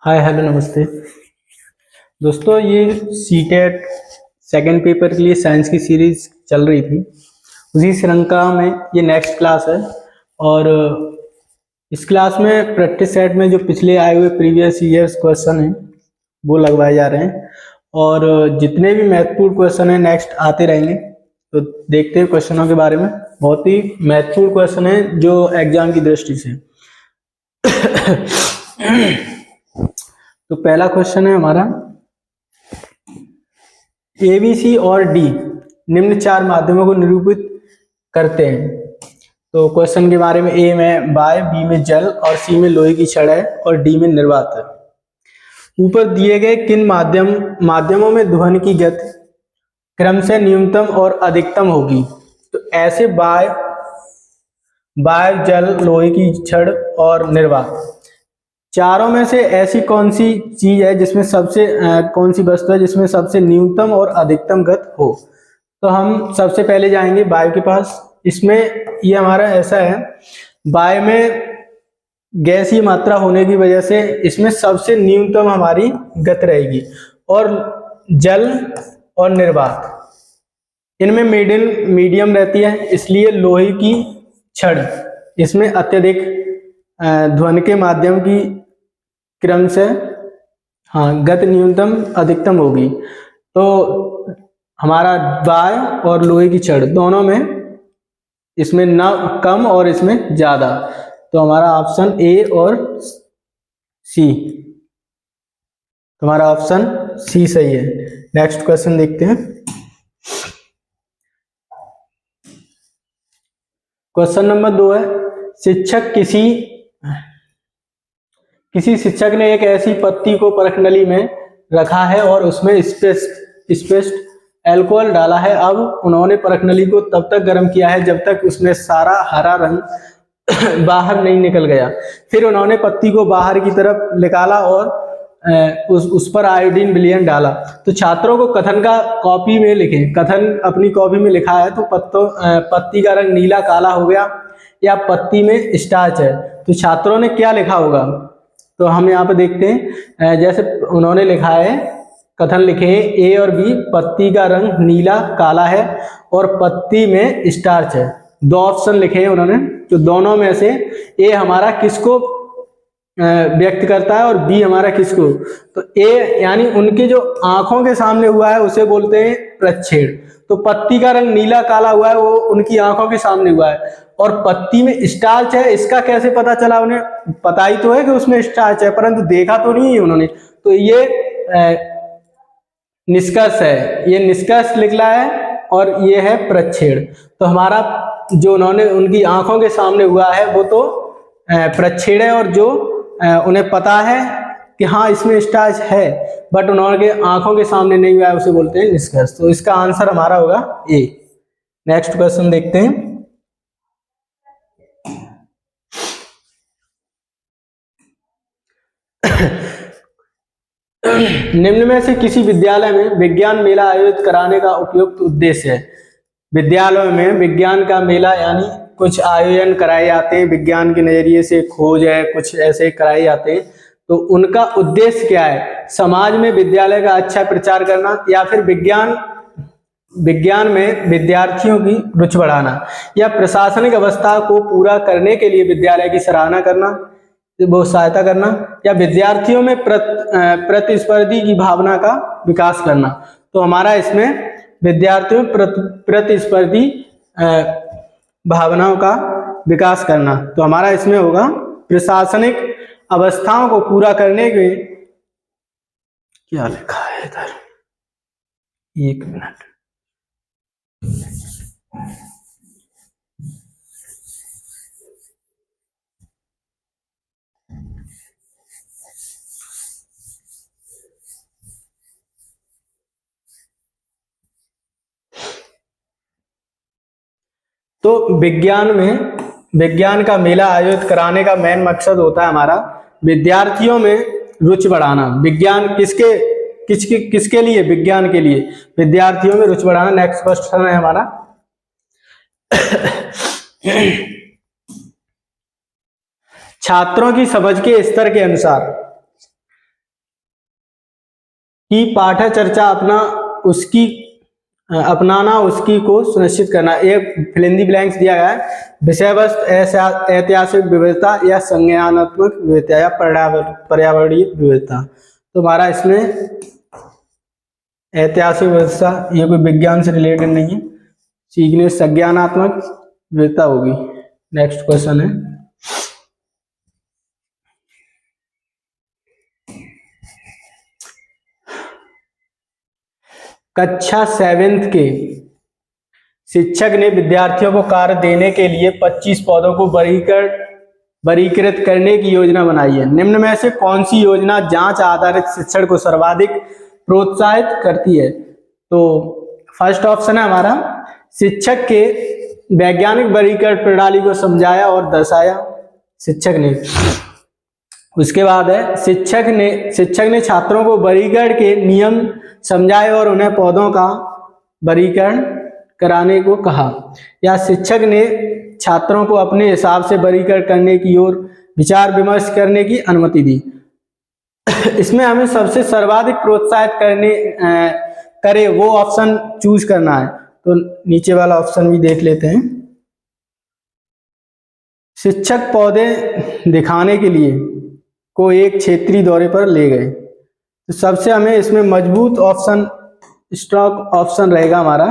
Hi hello नमस्ते दोस्तों। ये सीटेट सेकंड पेपर के लिए साइंस की सीरीज चल रही थी, उसी श्रृंखला में ये नेक्स्ट क्लास है। और इस क्लास में प्रैक्टिस सेट में जो पिछले आए हुए प्रीवियस ईयर्स क्वेश्चन हैं वो लगवाए जा रहे हैं, और जितने भी महत्वपूर्ण क्वेश्चन हैं नेक्स्ट आते रहेंगे। तो देखते हैं क्वेश्चनों के बारे में। बहुत ही महत्वपूर्ण क्वेश्चन है जो एग्जाम की दृष्टि से। तो पहला क्वेश्चन है हमारा, ए बी सी और डी निम्न चार माध्यमों को निरूपित करते हैं। तो क्वेश्चन के बारे में, ए में वायु, बी में जल और सी में लोहे की छड़ है और डी में निर्वात है। ऊपर दिए गए किन माध्यमों में ध्वनि की गति क्रम से न्यूनतम और अधिकतम होगी? तो ऐसे वायु, जल, लोहे की छड़ और निर्वात, चारों में से ऐसी कौन सी चीज है जिसमें सबसे कौन सी वस्तु है जिसमें सबसे न्यूनतम और अधिकतम गति हो? तो हम सबसे पहले जाएंगे वायु के पास। इसमें ये हमारा ऐसा है, वायु में गैसीय मात्रा होने की वजह से इसमें सबसे न्यूनतम हमारी गति रहेगी। और जल और निर्वात, इनमें मीडियम रहती है, इसलिए लोहे की छड़ इसमें अत्यधिक ध्वनि के माध्यम की क्रम से गति न्यूनतम अधिकतम होगी। तो हमारा वायु और लोहे की छड़ दोनों में इसमें न कम और इसमें ज्यादा। तो हमारा ऑप्शन ए और सी, तुम्हारा ऑप्शन सी सही है। नेक्स्ट क्वेश्चन देखते हैं। क्वेश्चन नंबर 2 है, शिक्षक किसी शिक्षक ने एक ऐसी पत्ती को परख नली में रखा है और उसमें स्पष्ट अल्कोहल डाला है। अब उन्होंने परख नली को तब तक गर्म किया है जब तक उसमें सारा हरा रंग बाहर नहीं निकल गया। फिर उन्होंने पत्ती को बाहर की तरफ निकाला और उस पर आयोडीन विलयन डाला। तो छात्रों को कथन का कॉपी में लिखें। कथन अपनी कॉपी में लिखा है तो पत्ती का रंग नीला काला हो गया या पत्ती में स्टार्च है, तो छात्रों ने क्या लिखा होगा? तो हम यहाँ पे देखते हैं, जैसे उन्होंने लिखा है, कथन लिखे हैं ए और बी, पत्ती का रंग नीला काला है और पत्ती में स्टार्च है। दो ऑप्शन लिखे हैं उन्होंने, तो दोनों में से ए हमारा किसको व्यक्त करता है और बी हमारा किसको? तो ए यानी उनके जो आंखों के सामने हुआ है उसे बोलते हैं प्रच्छेद। तो पत्ती का रंग नीला काला हुआ है वो उनकी आंखों के सामने हुआ है। और पत्ती में स्टार्च है, इसका कैसे पता चला? उन्हें पता ही तो है कि उसमें स्टार्च है, परंतु देखा तो नहीं है उन्होंने। तो ये निष्कर्ष है, ये निष्कर्ष निकला है और ये है प्रच्छेद। तो हमारा जो उन्होंने उनकी आंखों के सामने हुआ है वो तो प्रच्छेद है, और जो उन्हें पता है कि हाँ इसमें स्टार्च है बट उन्होंने आंखों के सामने नहीं हुआ है उसे बोलते हैं निष्कर्ष। तो इसका आंसर हमारा होगा ए। नेक्स्ट क्वेश्चन देखते हैं। निम्न में से किसी विद्यालय में विज्ञान मेला आयोजित कराने का उपयुक्त उद्देश्य है? विद्यालयों में विज्ञान का मेला यानी कुछ आयोजन कराए जाते हैं, विज्ञान के नजरिए से खोज है, कुछ ऐसे कराए जाते हैं। तो उनका उद्देश्य क्या है? समाज में विद्यालय का अच्छा प्रचार करना, या फिर विज्ञान में विद्यार्थियों की रुचि बढ़ाना, या प्रशासनिक अवस्था को पूरा करने के लिए विद्यालय की सराहना करना, वो सहायता करना, या विद्यार्थियों में प्रतिस्पर्धी की भावना का विकास करना। तो हमारा इसमें विद्यार्थियों में प्रतिस्पर्धी भावनाओं का विकास करना। तो हमारा इसमें होगा प्रशासनिक अवस्थाओं को पूरा करने के, क्या लिखा है इधर, एक मिनट। तो विज्ञान का मेला आयोजित कराने का मेन मकसद होता है हमारा विद्यार्थियों में रुचि बढ़ाना। विज्ञान किसके लिए? विज्ञान के लिए विद्यार्थियों में रुचि बढ़ाना। नेक्स्ट क्वेश्चन है हमारा, छात्रों की समझ के स्तर के अनुसार की पाठ्य चर्चा अपनाना उसकी को सुनिश्चित करना। एक फिलिंदी ब्लैंक्स दिया गया है, विषय वस्तु ऐतिहासिक विविधता या संज्ञानात्मक विविधता या पर्यावरणीय विविधता। तो हमारा इसमें ऐतिहासिक विविधता, ये कोई विज्ञान से रिलेटेड नहीं है, सीखने संज्ञानात्मक विविधता होगी। नेक्स्ट क्वेश्चन है, कक्षा 7th के शिक्षक ने विद्यार्थियों को कार्य देने के लिए 25 पौधों को वर्गीकृत करने की योजना बनाई है। निम्न में से कौन सी योजना जांच आधारित शिक्षण को सर्वाधिक प्रोत्साहित करती है? तो फर्स्ट ऑप्शन है हमारा, शिक्षक के वैज्ञानिक वर्गीकरण प्रणाली को समझाया और दर्शाया शिक्षक ने। उसके बाद है, शिक्षक ने छात्रों को वर्गीकरण के नियम समझाए और उन्हें पौधों का वर्गीकरण कराने को कहा। या शिक्षक ने छात्रों को अपने हिसाब से वर्गीकरण करने की ओर विचार विमर्श करने की अनुमति दी। इसमें हमें सबसे सर्वाधिक प्रोत्साहित करे वो ऑप्शन चूज करना है। तो नीचे वाला ऑप्शन भी देख लेते हैं। शिक्षक पौधे दिखाने के लिए को एक क्षेत्रीय दौरे पर ले गए। तो सबसे हमें इसमें मजबूत ऑप्शन, स्ट्रॉन्ग ऑप्शन रहेगा हमारा,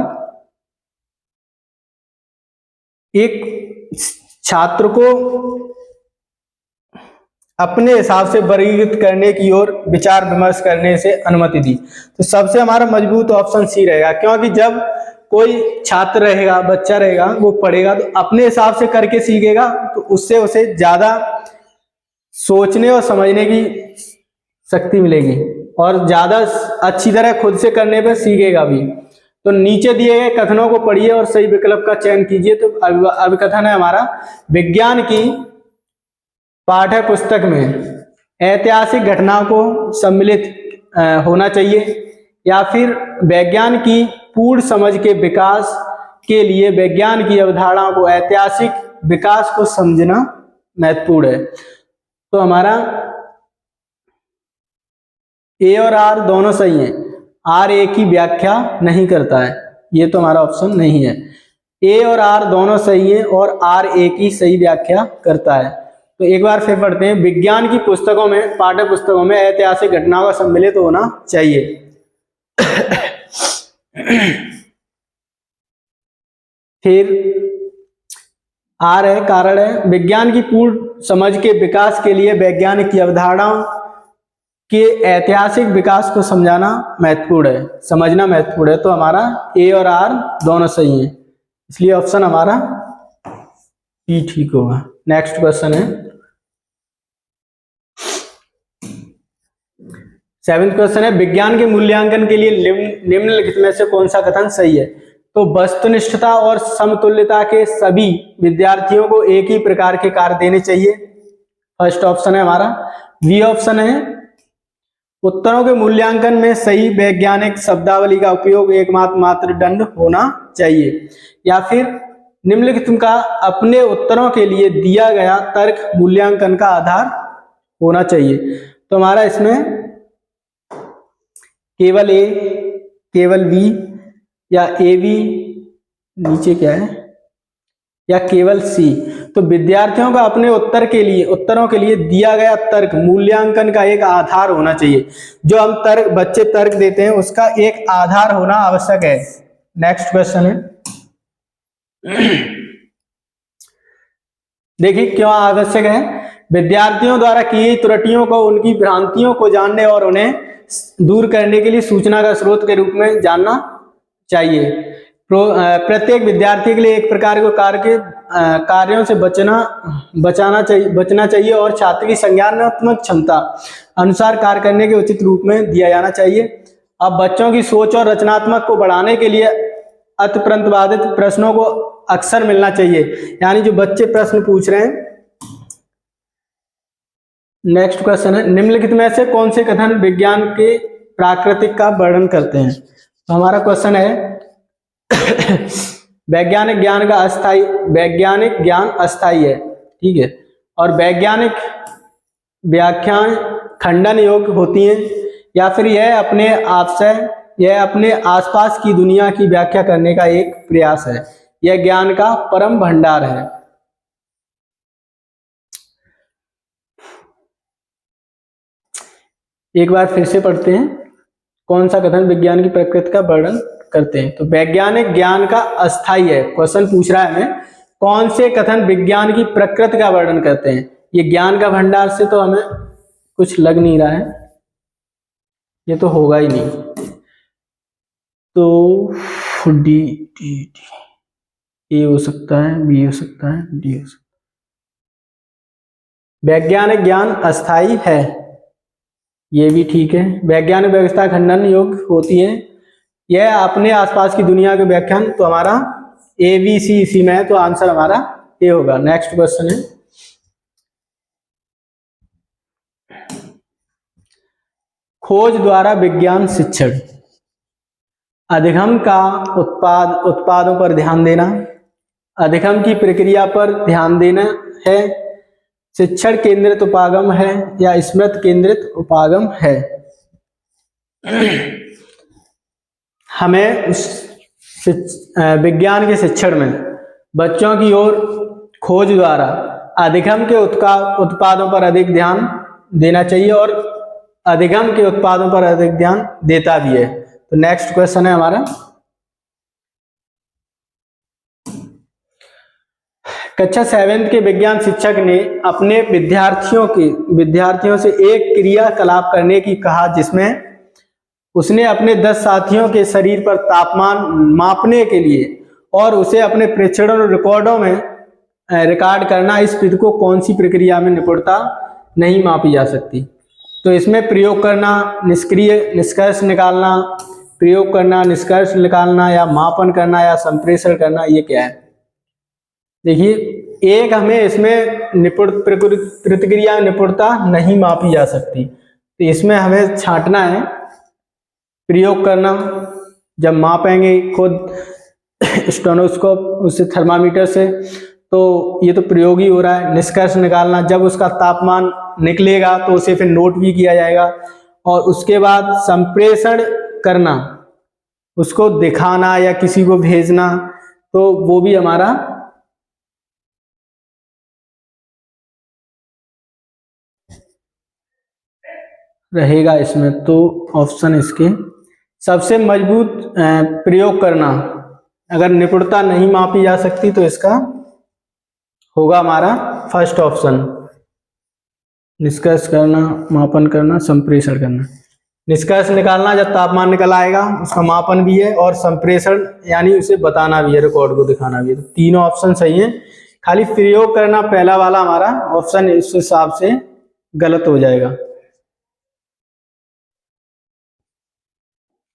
एक छात्र को अपने हिसाब से वर्गीकृत करने की ओर विचार विमर्श करने से अनुमति दी। तो सबसे हमारा मजबूत ऑप्शन सी रहेगा, क्योंकि जब कोई छात्र रहेगा, बच्चा रहेगा, वो पढ़ेगा तो अपने हिसाब से करके सीखेगा, तो उससे उसे ज्यादा सोचने और समझने की शक्ति मिलेगी और ज्यादा अच्छी तरह खुद से करने पर सीखेगा भी। तो नीचे दिए गए कथनों को पढ़िए और सही विकल्प का चयन कीजिए। तो अभिकथन है हमारा, विज्ञान की पाठ्य पुस्तक में ऐतिहासिक घटनाओं को सम्मिलित होना चाहिए। या फिर विज्ञान की पूर्ण समझ के विकास के लिए विज्ञान की अवधारणाओं को ऐतिहासिक विकास को समझना महत्वपूर्ण है। तो हमारा ए और आर दोनों सही हैं। आर ए की व्याख्या नहीं करता है, ये तो हमारा ऑप्शन नहीं है। ए और आर दोनों सही है और आर ए की सही व्याख्या करता है। तो एक बार फिर पढ़ते हैं, विज्ञान की पुस्तकों में, पाठ्य पुस्तकों में ऐतिहासिक घटनाओं का सम्मिलित होना चाहिए। फिर आर है, कारण है, विज्ञान की पूर्ण समझ के विकास के लिए वैज्ञानिक की अवधारणाओं के ऐतिहासिक विकास को समझना महत्वपूर्ण है। तो हमारा ए और आर दोनों सही हैं, इसलिए ऑप्शन हमारा बी ठीक होगा। नेक्स्ट क्वेश्चन है, 7th क्वेश्चन है, विज्ञान के मूल्यांकन के लिए निम्नलिखित में से कौन सा कथन सही है? तो वस्तुनिष्ठता और समतुल्यता के सभी विद्यार्थियों को एक ही प्रकार के कार्य देने चाहिए। फर्स्ट ऑप्शन है हमारा। बी ऑप्शन है, उत्तरों के मूल्यांकन में सही वैज्ञानिक शब्दावली का उपयोग एकमात्र मापदंड होना चाहिए। या फिर निम्नलिखित का अपने उत्तरों के लिए दिया गया तर्क मूल्यांकन का आधार होना चाहिए। तो हमारा इसमें केवल ए, केवल बी या ए बी, नीचे क्या है, या केवल सी। तो विद्यार्थियों का अपने उत्तरों के लिए दिया गया तर्क मूल्यांकन का एक आधार होना चाहिए। जो हम बच्चे तर्क देते हैं उसका एक आधार होना आवश्यक है। नेक्स्ट क्वेश्चन है, देखिए क्यों आवश्यक है। विद्यार्थियों द्वारा की गई त्रुटियों को, उनकी भ्रांतियों को जानने और उन्हें दूर करने के लिए सूचना का स्रोत के रूप में जानना चाहिए। प्रत्येक विद्यार्थी के लिए एक प्रकार के कार्यों से बचना चाहिए और छात्र की संज्ञानात्मक क्षमता अनुसार कार्य करने के उचित रूप में दिया जाना चाहिए। अब बच्चों की सोच और रचनात्मक को बढ़ाने के लिए अतिप्रतिपादित प्रश्नों को अक्सर मिलना चाहिए, यानी जो बच्चे प्रश्न पूछ रहे हैं। नेक्स्ट क्वेश्चन है, निम्नलिखित में से कौन से कथन विज्ञान के प्राकृतिक का वर्णन करते हैं? तो हमारा क्वेश्चन है, वैज्ञानिक ज्ञान अस्थायी है, ठीक है, और वैज्ञानिक व्याख्याएं खंडन योग्य होती हैं। या फिर यह अपने आसपास की दुनिया की व्याख्या करने का एक प्रयास है। यह ज्ञान का परम भंडार है। एक बार फिर से पढ़ते हैं, कौन सा कथन विज्ञान की प्रकृति का वर्णन करते हैं। तो वैज्ञानिक ज्ञान का अस्थाई है। क्वेश्चन पूछ रहा है हमें कौन से कथन विज्ञान की प्रकृति का वर्णन करते हैं। ये ज्ञान का भंडार से तो हमें कुछ लग नहीं रहा है, ये तो होगा ही नहीं। तो डी डी डी ए हो सकता है, बी हो सकता है, डी हो सकता है। वैज्ञानिक ज्ञान अस्थाई है, ये भी ठीक है। वैज्ञानिक व्यवस्था खंडन योग्य होती है। यह अपने आसपास की दुनिया के व्याख्यान, तो हमारा ए बी सी इसी में है, तो आंसर हमारा ए होगा। नेक्स्ट क्वेश्चन है, खोज द्वारा विज्ञान शिक्षण। अधिगम का उत्पादों पर ध्यान देना, अधिगम की प्रक्रिया पर ध्यान देना है, शिक्षण केंद्रित उपागम है या स्मृति केंद्रित उपागम है। हमें विज्ञान के शिक्षण में बच्चों की ओर खोज द्वारा अधिगम के उत्पादों पर अधिक ध्यान देना चाहिए और अधिगम के उत्पादों पर अधिक ध्यान देता भी है। तो नेक्स्ट क्वेश्चन है हमारा, कक्षा 7 के विज्ञान शिक्षक ने अपने विद्यार्थियों से एक क्रियाकलाप करने की कहा, जिसमें उसने अपने 10 साथियों के शरीर पर तापमान मापने के लिए और उसे अपने प्रेक्षण रिकॉर्डों में रिकॉर्ड करना। इस विधि को कौन सी प्रक्रिया में निपुणता नहीं मापी जा सकती। तो इसमें प्रयोग करना, निष्कर्ष निकालना, प्रयोग करना, निष्कर्ष निकालना या मापन करना या संप्रेषण करना, ये क्या है। देखिए, एक हमें इसमें प्रतिक्रिया निपुणता नहीं मापी जा सकती, तो इसमें हमें छांटना है। प्रयोग करना, जब मापेंगे खुद स्टेथोस्कोप उससे थर्मामीटर से, तो ये तो प्रयोग ही हो रहा है। निष्कर्ष निकालना, जब उसका तापमान निकलेगा तो उसे फिर नोट भी किया जाएगा। और उसके बाद संप्रेषण करना, उसको दिखाना या किसी को भेजना, तो वो भी हमारा रहेगा इसमें। तो ऑप्शन इसके सबसे मजबूत प्रयोग करना, अगर निपुणता नहीं मापी जा सकती तो इसका होगा हमारा फर्स्ट ऑप्शन, निष्कर्ष करना, मापन करना, संप्रेषण करना। निष्कर्ष निकालना, जब तापमान निकल आएगा उसका मापन भी है, और संप्रेषण यानी उसे बताना भी है, रिकॉर्ड को दिखाना भी है। तो तीनों ऑप्शन सही है, खाली प्रयोग करना पहला वाला हमारा ऑप्शन इस हिसाब से गलत हो जाएगा।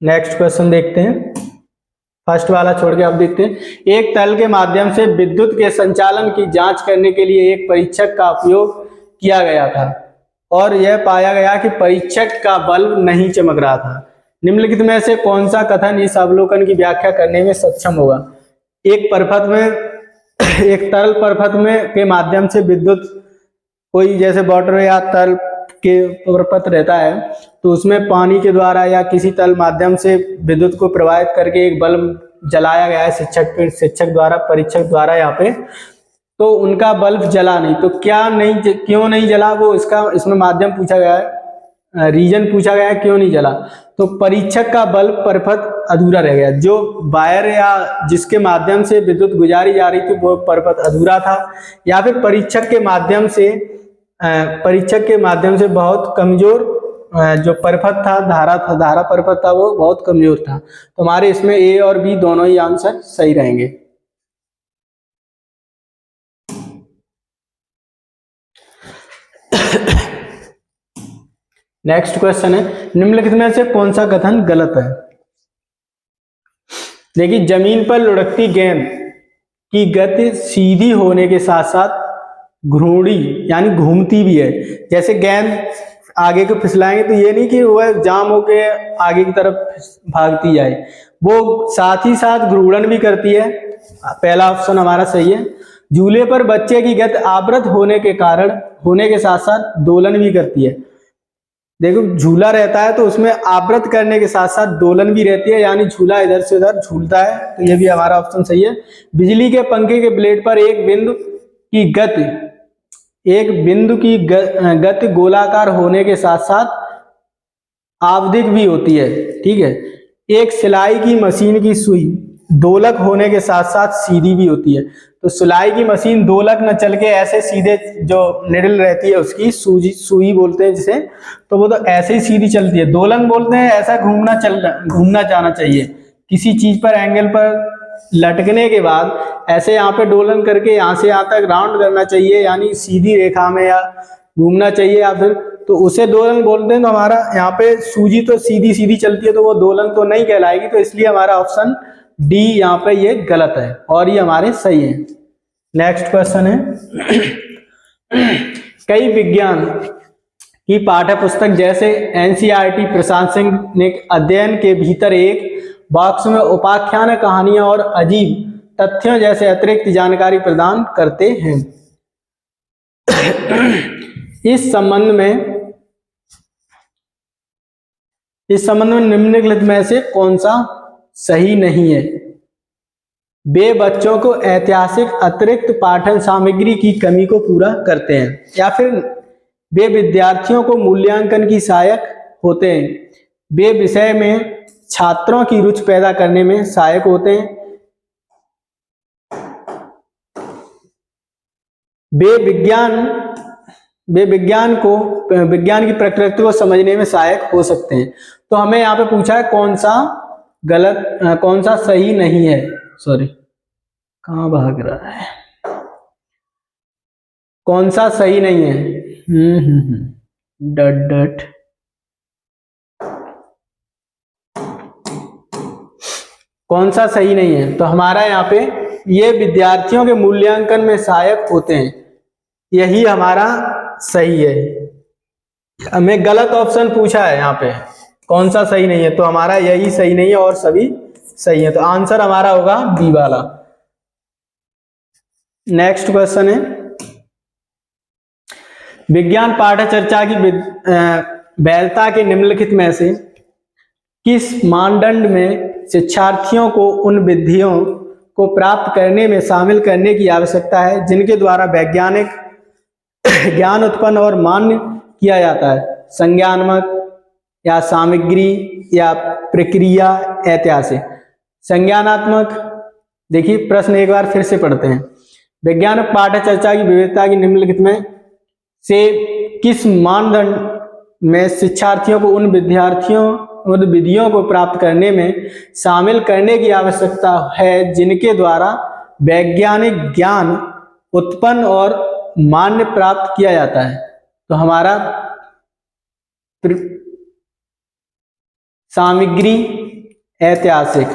नेक्स्ट क्वेश्चन देखते हैं, फर्स्ट वाला छोड़ के अब देखते हैं। एक तल के माध्यम से विद्युत के संचालन की जांच करने के लिए एक परीक्षक का उपयोग किया गया था और यह पाया गया कि परीक्षक का बल्ब नहीं चमक रहा था। निम्नलिखित में से कौन सा कथन इस अवलोकन की व्याख्या करने में सक्षम होगा। एक परपथ में, एक तरल परपथ में के माध्यम से विद्युत, कोई जैसे वाटर या तरल के परपथ रहता है, तो उसमें पानी के द्वारा या किसी तल माध्यम से विद्युत को प्रवाहित करके एक बल्ब जलाया गया है शिक्षक द्वारा, परीक्षक द्वारा यहाँ पे, तो उनका बल्ब जला नहीं। तो क्यों नहीं जला, वो इसमें माध्यम पूछा गया है, रीजन पूछा गया है क्यों नहीं जला। तो परीक्षक का बल्ब परपथ अधूरा रह गया, जो वायर या जिसके माध्यम से विद्युत गुजारी जा रही थी वो परपथ अधूरा था, या फिर परीक्षक के माध्यम से बहुत कमजोर जो परपथ था, धारा परपथ था, वो बहुत कमजोर था। तो हमारे इसमें ए और बी दोनों ही आंसर सही रहेंगे। नेक्स्ट क्वेश्चन है, निम्नलिखित में से कौन सा कथन गलत है। देखिए, जमीन पर लुढ़कती गेंद की गति सीधी होने के साथ साथ घूर्णी यानी घूमती भी है। जैसे गेंद आगे को फिसलाएंगे तो ये नहीं कि वह जाम होके आगे की तरफ भागती जाए, वो साथ ही साथ घूर्णन भी करती है। पहला ऑप्शन हमारा सही है। झूले पर बच्चे की गति आवृत होने के साथ साथ दोलन भी करती है। देखो झूला रहता है तो उसमें आवृत करने के साथ साथ दोलन भी रहती है, यानी झूला इधर से उधर झूलता है, तो ये भी हमारा ऑप्शन सही है। बिजली के पंखे के ब्लेड पर एक बिंदु की गति गोलाकार होने के साथ साथ आवधिक भी होती है, ठीक है। एक सिलाई की मशीन की सुई दोलक होने के साथ साथ सीधी भी होती है। तो सिलाई की मशीन दोलक न चल के ऐसे सीधे, जो निडल रहती है उसकी सुई बोलते हैं जिसे, तो वो तो ऐसे ही सीधी चलती है। दोलन बोलते हैं ऐसा घूमना जाना चाहिए, किसी चीज पर एंगल पर लटकने के बाद ऐसे यहाँ पे डोलन करके यहाँ से यहाँ तक राउंड करना चाहिए, यानी सीधी रेखा में या घूमना चाहिए, या फिर तो उसे दोलन बोलते हैं। तो हमारा यहाँ पे सूजी तो सीधी सीधी चलती है तो वो दोलन तो नहीं कहलाएगी, तो इसलिए हमारा ऑप्शन डी यहाँ पे ये गलत है और ये हमारे सही है। नेक्स्ट क्वेश्चन है कई विज्ञान की पाठ्य पुस्तक जैसे एनसीईआरटी प्रशांत सिंह ने अध्ययन के भीतर एक बॉक्स में उपाख्यान, कहानियां और अजीब तथ्यों जैसे अतिरिक्त जानकारी प्रदान करते हैं। इस संबंध में निम्नलिखित में से कौन सा सही नहीं है? वे बच्चों को ऐतिहासिक अतिरिक्त पाठन सामग्री की कमी को पूरा करते हैं, या फिर वे विद्यार्थियों को मूल्यांकन की सहायक होते हैं, वे विषय में छात्रों की रुचि पैदा करने में सहायक होते हैं, वे विज्ञान की प्रकृति को समझने में सहायक हो सकते हैं। तो हमें यहाँ पे पूछा है कौन सा सही नहीं है। सॉरी, कहाँ भाग रहा है, कौन सा सही नहीं है? डट कौन सा सही नहीं है? तो हमारा यहाँ पे ये विद्यार्थियों के मूल्यांकन में सहायक होते हैं, यही हमारा सही है। हमें गलत ऑप्शन पूछा है यहाँ पे, कौन सा सही नहीं है, तो हमारा यही सही नहीं है और सभी सही है, तो आंसर हमारा होगा बी वाला। नेक्स्ट क्वेश्चन है विज्ञान पाठ्य चर्चा की वैधता के निम्नलिखित में से किस मानदंड में शिक्षार्थियों को उन विधियों को प्राप्त करने में शामिल करने की आवश्यकता है जिनके द्वारा वैज्ञानिक ज्ञान उत्पन्न और मान्य किया जाता है? संज्ञानात्मक या सामग्री या प्रक्रिया ऐतिहासिक? संज्ञानात्मक। देखिए प्रश्न एक बार फिर से पढ़ते हैं। विज्ञान पाठ्य चर्चा की विविधता की निम्नलिखित में से किस मानदंड में शिक्षार्थियों को उन विधियों को प्राप्त करने में शामिल करने की आवश्यकता है जिनके द्वारा वैज्ञानिक ज्ञान उत्पन्न और मान्य प्राप्त किया जाता है? तो हमारा सामग्री, ऐतिहासिक,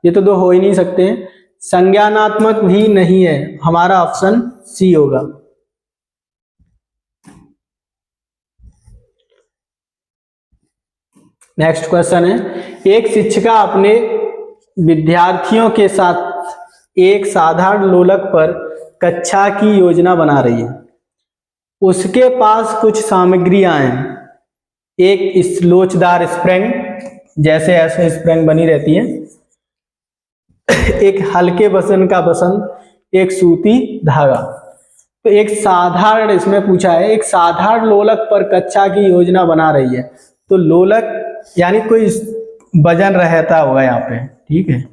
ये तो दो हो ही नहीं सकते हैं। संज्ञानात्मक भी नहीं है, हमारा ऑप्शन सी होगा। नेक्स्ट क्वेश्चन है एक शिक्षिका अपने विद्यार्थियों के साथ एक साधारण लोलक पर कक्षा की योजना बना रही है। उसके पास कुछ सामग्रियां हैं, एक लोचदार स्प्रिंग, जैसे ऐसे स्प्रिंग बनी रहती है, एक हल्के वजन का बसंत, एक सूती धागा। तो एक साधारण, इसमें पूछा है एक साधारण लोलक पर कक्षा की योजना बना रही है, तो लोलक यानी कोई वजन रहता होगा यहाँ पे, ठीक है।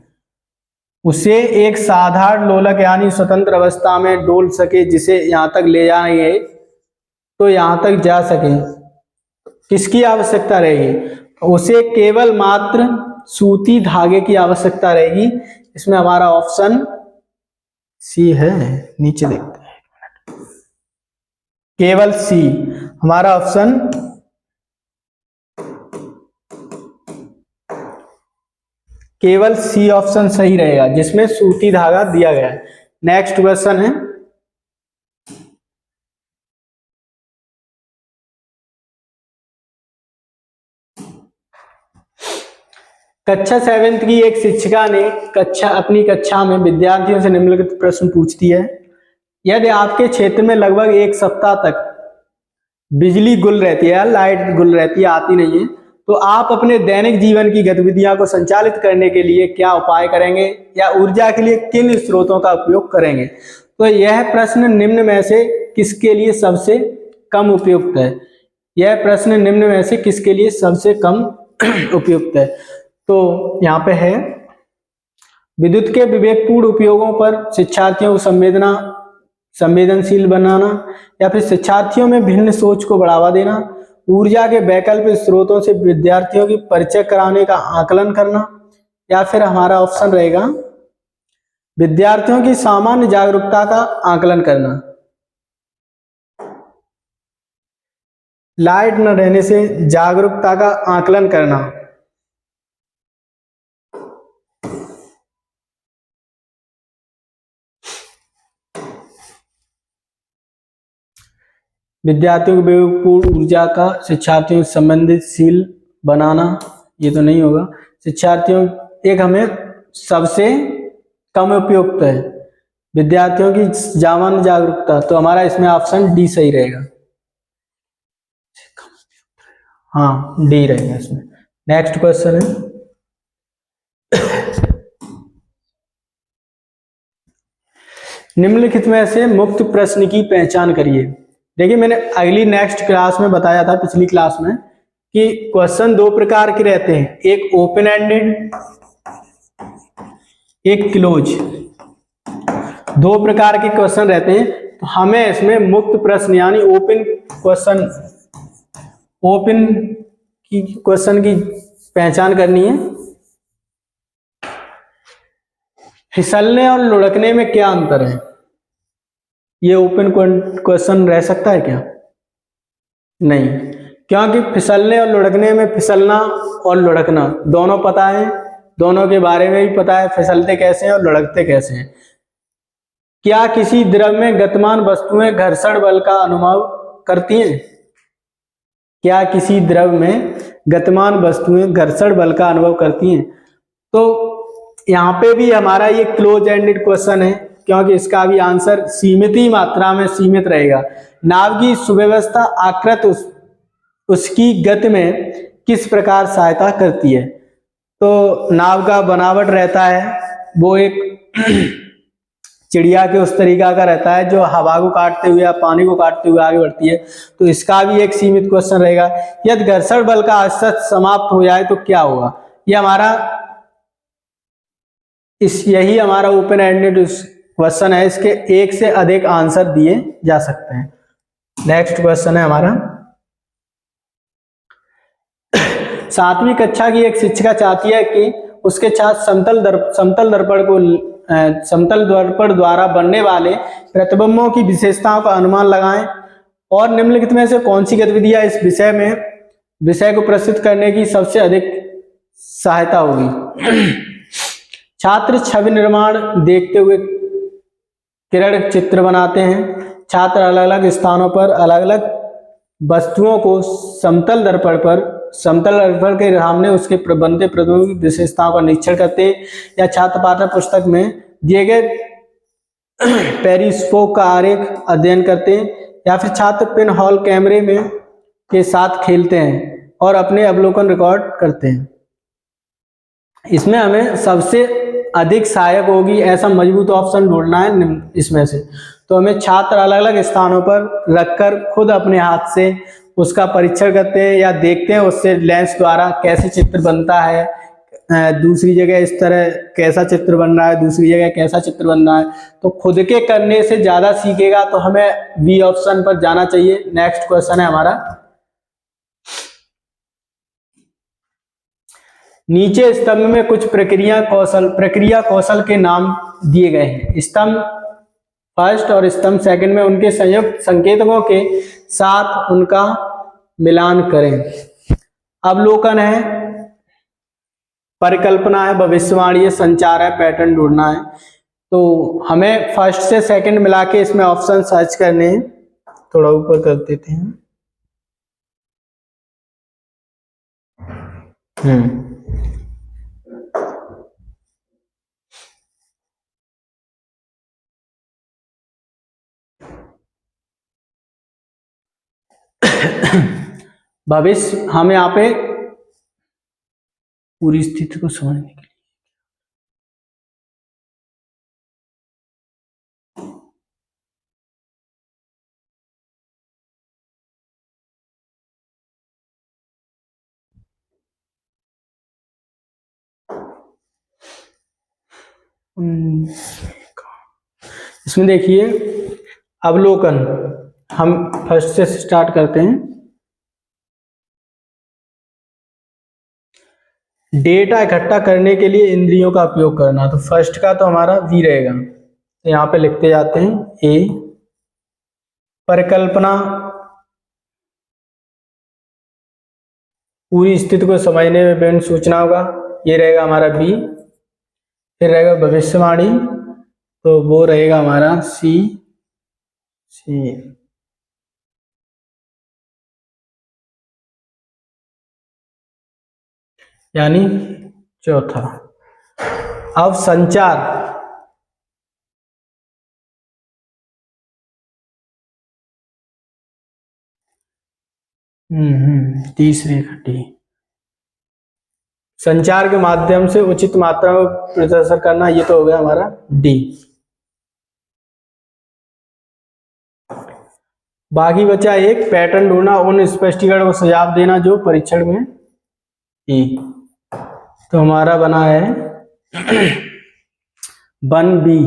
उसे एक साधारण लोलक यानी स्वतंत्र अवस्था में डोल सके, जिसे यहाँ तक ले जाएंगे तो यहाँ तक जा सके, किसकी आवश्यकता रहेगी? उसे केवल मात्र सूती धागे की आवश्यकता रहेगी। इसमें हमारा ऑप्शन सी है, नीचे देखते हैं, केवल सी हमारा ऑप्शन केवल सी ऑप्शन सही रहेगा, जिसमें सूती धागा दिया गया है। नेक्स्ट क्वेश्चन है कक्षा 7th की एक शिक्षिका ने अपनी कक्षा में विद्यार्थियों से निम्नलिखित प्रश्न पूछती है। यदि आपके क्षेत्र में लगभग एक सप्ताह तक बिजली गुल रहती है, लाइट गुल रहती है, आती नहीं है, तो आप अपने दैनिक जीवन की गतिविधियों को संचालित करने के लिए क्या उपाय करेंगे या ऊर्जा के लिए किन स्रोतों का उपयोग करेंगे। तो यह प्रश्न निम्न में से किसके लिए सबसे कम उपयुक्त है। यह प्रश्न निम्न में से किसके लिए सबसे कम उपयुक्त है। तो यहाँ पे है, विद्युत के विवेकपूर्ण उपयोगों पर शिक्षार्थियों को संवेदनशील बनाना, या फिर शिक्षार्थियों में भिन्न सोच को बढ़ावा देना, ऊर्जा के वैकल्पिक स्रोतों से विद्यार्थियों की परिचय कराने का आकलन करना, या फिर हमारा ऑप्शन रहेगा विद्यार्थियों की सामान्य जागरूकता का आकलन करना। लाइट न रहने से जागरूकता का आकलन करना। विद्यार्थियों को विवेकपूर्ण ऊर्जा का शिक्षार्थियों से संबंधितशील बनाना, ये तो नहीं होगा। शिक्षार्थियों एक हमें सबसे कम उपयुक्त है, विद्यार्थियों की सामान्य जागरूकता, तो हमारा इसमें ऑप्शन डी सही रहेगा। हाँ, डी रहेगा इसमें। नेक्स्ट क्वेश्चन है, निम्नलिखित में से मुक्त प्रश्न की पहचान करिए। देखिए, मैंने अगली नेक्स्ट क्लास में बताया था, पिछली क्लास में, कि क्वेश्चन दो प्रकार के रहते हैं, एक ओपन एंडेड, एक क्लोज। दो प्रकार के क्वेश्चन रहते हैं, तो हमें इसमें मुक्त प्रश्न यानी ओपन क्वेश्चन, ओपन की क्वेश्चन की पहचान करनी है। फिसलने और लुढ़कने में क्या अंतर है। ये ओपन क्वेश्चन रह सकता है क्या? नहीं, क्योंकि फिसलने और लुढ़कने में फिसलना और लुढ़कना दोनों पता है, दोनों के बारे में भी पता है, फिसलते कैसे हैं और लुढ़कते कैसे हैं। क्या किसी द्रव में गतिमान वस्तुएं घर्षण बल का अनुभव करती हैं? क्या किसी द्रव में गतिमान वस्तुएं घर्षण बल का अनुभव करती हैं? तो यहाँ पे भी हमारा ये क्लोज एंडेड क्वेश्चन है, क्योंकि इसका भी आंसर सीमित ही मात्रा में सीमित रहेगा। नाव की सुव्यवस्था आकृत उसकी गति में किस प्रकार सहायता करती है। तो नाव का बनावट रहता है वो एक चिड़िया के उस तरीका का रहता है जो हवा को काटते हुए या पानी को काटते हुए आगे बढ़ती है। तो इसका भी एक सीमित क्वेश्चन रहेगा। यदि घर्षण बल का अस्तित्व समाप्त हो जाए तो क्या होगा। ये हमारा यही हमारा ओपन एंडेड क्वेश्चन है, इसके एक से अधिक आंसर दिए जा सकते हैं। नेक्स्ट क्वेश्चन है हमारा, 7वीं कक्षा की एक शिक्षिका चाहती है कि उसके छात्र समतल दर्पण द्वारा बनने वाले प्रतिबिंबों की विशेषताओं का अनुमान लगाएं और निम्नलिखित में से कौन सी गतिविधियां इस विषय को प्रस्तुत करने की सबसे अधिक सहायता होगी। छात्र छवि निर्माण देखते हुए किरण चित्र बनाते हैं। छात्र अलग अलग स्थानों पर अलग अलग वस्तुओं को समतल दर्पण के सामने उसके बनते प्रतिबिंब की विशेषताओं का निरीक्षण करते हैं, या छात्र पाठ्य पुस्तक में दिए गए पेरिस्कोप का आरेख अध्ययन करते हैं, या फिर छात्र पिन हॉल कैमरे में के साथ खेलते हैं और अपने अवलोकन रिकॉर्ड करते हैं। इसमें हमें सबसे अधिक सहायक होगी ऐसा मजबूत ऑप्शन ढूंढना है इसमें से। तो हमें छात्र अलग अलग स्थानों पर रखकर खुद अपने हाथ से उसका परीक्षण करते हैं या देखते हैं उससे लेंस द्वारा कैसे चित्र बनता है, दूसरी जगह इस तरह कैसा चित्र बन रहा है, दूसरी जगह कैसा चित्र बन रहा है। तो खुद के करने से ज्यादा सीखेगा, तो हमें बी ऑप्शन पर जाना चाहिए। नेक्स्ट क्वेश्चन है हमारा, नीचे स्तंभ में कुछ प्रक्रिया कौशल के नाम दिए गए हैं। स्तंभ फर्स्ट और स्तंभ सेकंड में उनके संयुक्त संकेतकों के साथ उनका मिलान करें। अवलोकन है, परिकल्पना है, भविष्यवाणी है, संचार है, पैटर्न ढूंढना है। तो हमें फर्स्ट से सेकंड मिला के इसमें ऑप्शन सर्च करने हैं। थोड़ा ऊपर कर देते हैं। भविष्य हम यहाँ पे पूरी स्थिति को समझने के लिए इसमें देखिए अवलोकन, हम फर्स्ट से स्टार्ट करते हैं। डेटा इकट्ठा करने के लिए इंद्रियों का उपयोग करना, तो फर्स्ट का तो हमारा वी रहेगा, तो यहाँ पे लिखते जाते हैं ए। परिकल्पना, पूरी स्थिति को समझने में विभिन्न सूचनाओं का, ये रहेगा हमारा बी। फिर रहेगा भविष्यवाणी, तो वो रहेगा हमारा सी। यानी चौथा। अब संचार, तीसरी घटी, संचार के माध्यम से उचित मात्रा में प्रदर्शन करना, ये तो हो गया हमारा डी। बाकी बचा एक पैटर्न ढूंढना, उन स्पष्टीकरण को सुझाव देना जो परीक्षण में ई। तो हमारा बना है 1B।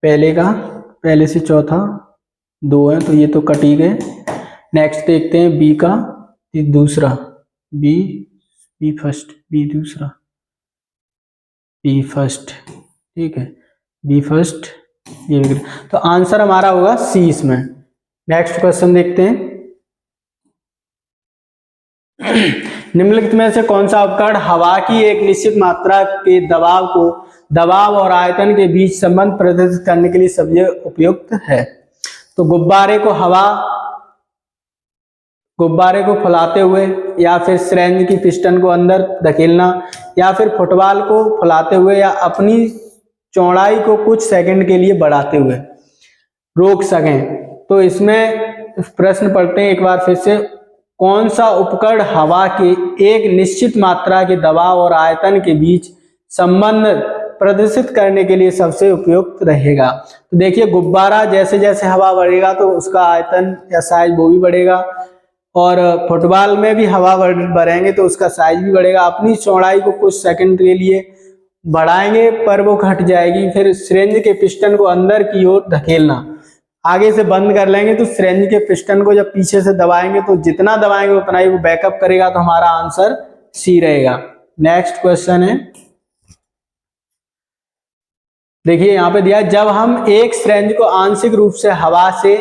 पहले से चौथा 2 है, तो ये तो कट ही गए। नेक्स्ट देखते हैं बी का, दूसरा बी फर्स्ट, बी दूसरा, बी फर्स्ट, ठीक है, बी फर्स्ट, ये भी। तो आंसर हमारा होगा सी इसमें। नेक्स्ट क्वेश्चन देखते हैं। निम्नलिखित में से कौन सा उपकरण हवा की एक निश्चित मात्रा के दबाव और आयतन के बीच संबंध प्रदर्शित करने के लिए सबसे उपयुक्त है? तो गुब्बारे को फैलाते हुए, या फिर सिरेंज की पिस्टन को अंदर धकेलना, या फिर फुटबॉल को फैलाते हुए, या अपनी चौड़ाई को कुछ सेकंड के लिए बढ़ाते हुए रोक सकें। तो इसमें प्रश्न पढ़ते हैं एक बार फिर से। कौन सा उपकरण हवा के एक निश्चित मात्रा के दबाव और आयतन के बीच संबंध प्रदर्शित करने के लिए सबसे उपयुक्त रहेगा? तो देखिए गुब्बारा, जैसे जैसे हवा बढ़ेगा तो उसका आयतन या साइज वो भी बढ़ेगा, और फुटबॉल में भी हवा बढ़ेंगे तो उसका साइज भी बढ़ेगा। अपनी चौड़ाई को कुछ सेकंड के लिए बढ़ाएंगे पर वो घट जाएगी। फिर सिरेंज के पिस्टन को अंदर की ओर धकेलना, आगे से बंद कर लेंगे तो सिरेंज के पिस्टन को जब पीछे से दबाएंगे तो जितना दबाएंगे उतना ही वो बैकअप करेगा, तो हमारा आंसर सी रहेगा। नेक्स्ट क्वेश्चन है, देखिए यहाँ पे दिया, जब हम एक सिरेंज को आंशिक रूप से हवा से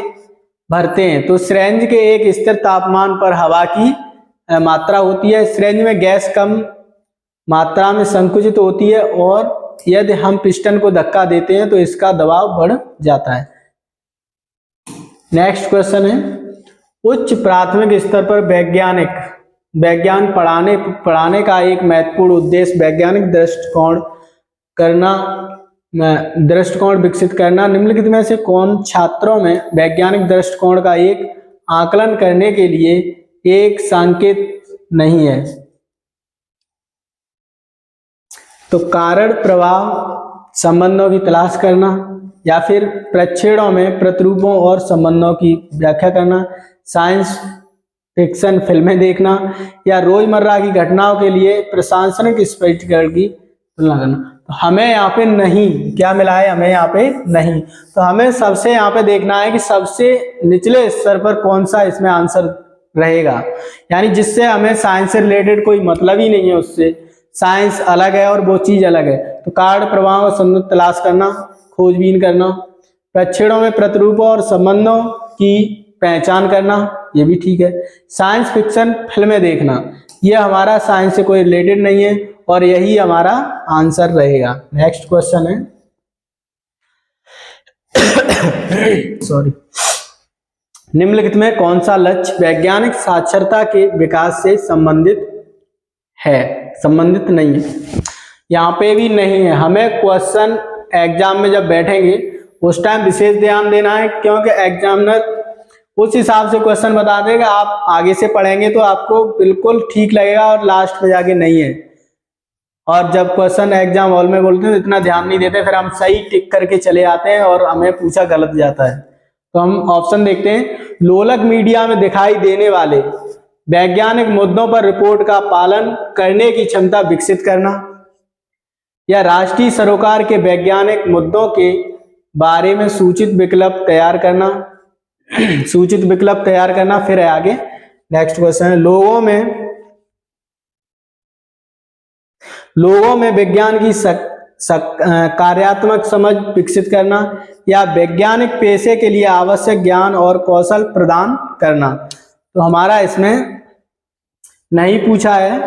भरते हैं तो सिरेंज के एक स्थिर तापमान पर हवा की मात्रा होती है। सिरेंज में गैस कम मात्रा में संकुचित होती है, और यदि हम पिस्टन को धक्का देते हैं तो इसका दबाव बढ़ जाता है। नेक्स्ट क्वेश्चन है, उच्च प्राथमिक स्तर पर वैज्ञान पढ़ाने का एक महत्वपूर्ण उद्देश्य वैज्ञानिक दृष्टिकोण विकसित करना। निम्नलिखित में से कौन छात्रों में वैज्ञानिक दृष्टिकोण का एक आकलन करने के लिए एक संकेत नहीं है? तो कारण प्रभाव संबंधों की तलाश करना, या फिर प्रक्षेपणों में प्रतिरूपों और संबंधों की व्याख्या करना, साइंस फिक्शन फिल्में देखना, या रोजमर्रा की घटनाओं के लिए प्रशंसनिक स्पष्टीकरण की तुलना करना। तो हमें यहाँ पे नहीं, क्या मिला है हमें यहाँ पे नहीं। तो हमें सबसे यहाँ पे देखना है कि सबसे निचले स्तर पर कौन सा इसमें आंसर रहेगा, यानी जिससे हमें साइंस से रिलेटेड कोई मतलब ही नहीं है, उससे साइंस अलग है और वो चीज अलग है। तो कारण प्रभाव और संबंध तलाश करना, खोजबीन करना, प्रक्षेपणों में प्रतिरूपों और संबंधों की पहचान करना, ये भी ठीक है। साइंस फिक्शन फिल्में देखना, ये हमारा साइंस से कोई रिलेटेड नहीं है, और यही हमारा आंसर रहेगा। नेक्स्ट क्वेश्चन है, सॉरी, निम्नलिखित में कौन सा लक्ष्य वैज्ञानिक साक्षरता के विकास से संबंधित है, संबंधित नहीं है। यहाँ पे भी नहीं है। हमें क्वेश्चन एग्जाम में जब बैठेंगे उस टाइम विशेष ध्यान देना है, क्योंकि एग्जामिनर उस हिसाब से क्वेश्चन बता देगा। आप आगे से पढ़ेंगे तो आपको बिल्कुल ठीक लगेगा और लास्ट में जाके नहीं है। और जब क्वेश्चन एग्जाम हॉल में बोलते हैं तो इतना ध्यान नहीं देते, फिर हम सही टिक करके चले आते हैं और हमें पूछा गलत जाता है। तो हम ऑप्शन देखते हैं, लोलक मीडिया में दिखाई देने वाले वैज्ञानिक मुद्दों पर रिपोर्ट का पालन करने की क्षमता विकसित करना, या राष्ट्रीय सरोकार के वैज्ञानिक मुद्दों के बारे में सूचित विकल्प तैयार करना। सूचित विकल्प तैयार करना। फिर है आगे नेक्स्ट क्वेश्चन है, लोगों में विज्ञान की कार्यात्मक समझ विकसित करना, या वैज्ञानिक पेशे के लिए आवश्यक ज्ञान और कौशल प्रदान करना। तो हमारा इसमें नहीं पूछा है,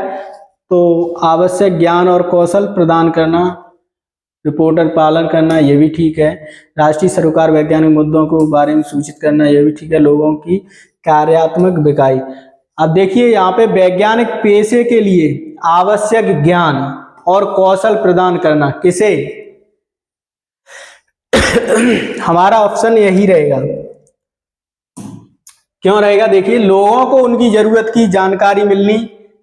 तो आवश्यक ज्ञान और कौशल प्रदान करना, रिपोर्टर पालन करना, ये भी ठीक है। राष्ट्रीय सरोकार वैज्ञानिक मुद्दों को बारे में सूचित करना, ये भी ठीक है। लोगों की कार्यात्मक इकाई। अब देखिए यहाँ पे वैज्ञानिक पेशे के लिए आवश्यक ज्ञान और कौशल प्रदान करना, किसे? हमारा ऑप्शन यही रहेगा। क्यों रहेगा? देखिए, लोगों को उनकी जरूरत की जानकारी मिलनी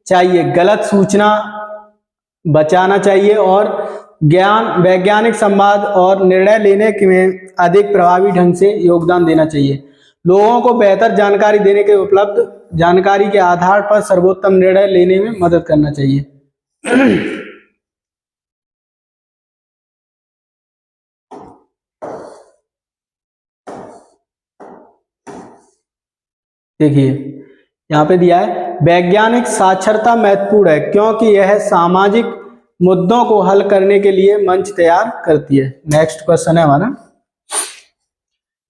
चाहिए, गलत सूचना बचाना चाहिए, और ज्ञान वैज्ञानिक संवाद और निर्णय लेने में अधिक प्रभावी ढंग से योगदान देना चाहिए। लोगों को बेहतर जानकारी देने के उपलब्ध जानकारी के आधार पर सर्वोत्तम निर्णय लेने में मदद करना चाहिए। देखिए यहाँ पे दिया है, वैज्ञानिक साक्षरता महत्वपूर्ण है क्योंकि यह सामाजिक मुद्दों को हल करने के लिए मंच तैयार करती है। नेक्स्ट क्वेश्चन है हमारा,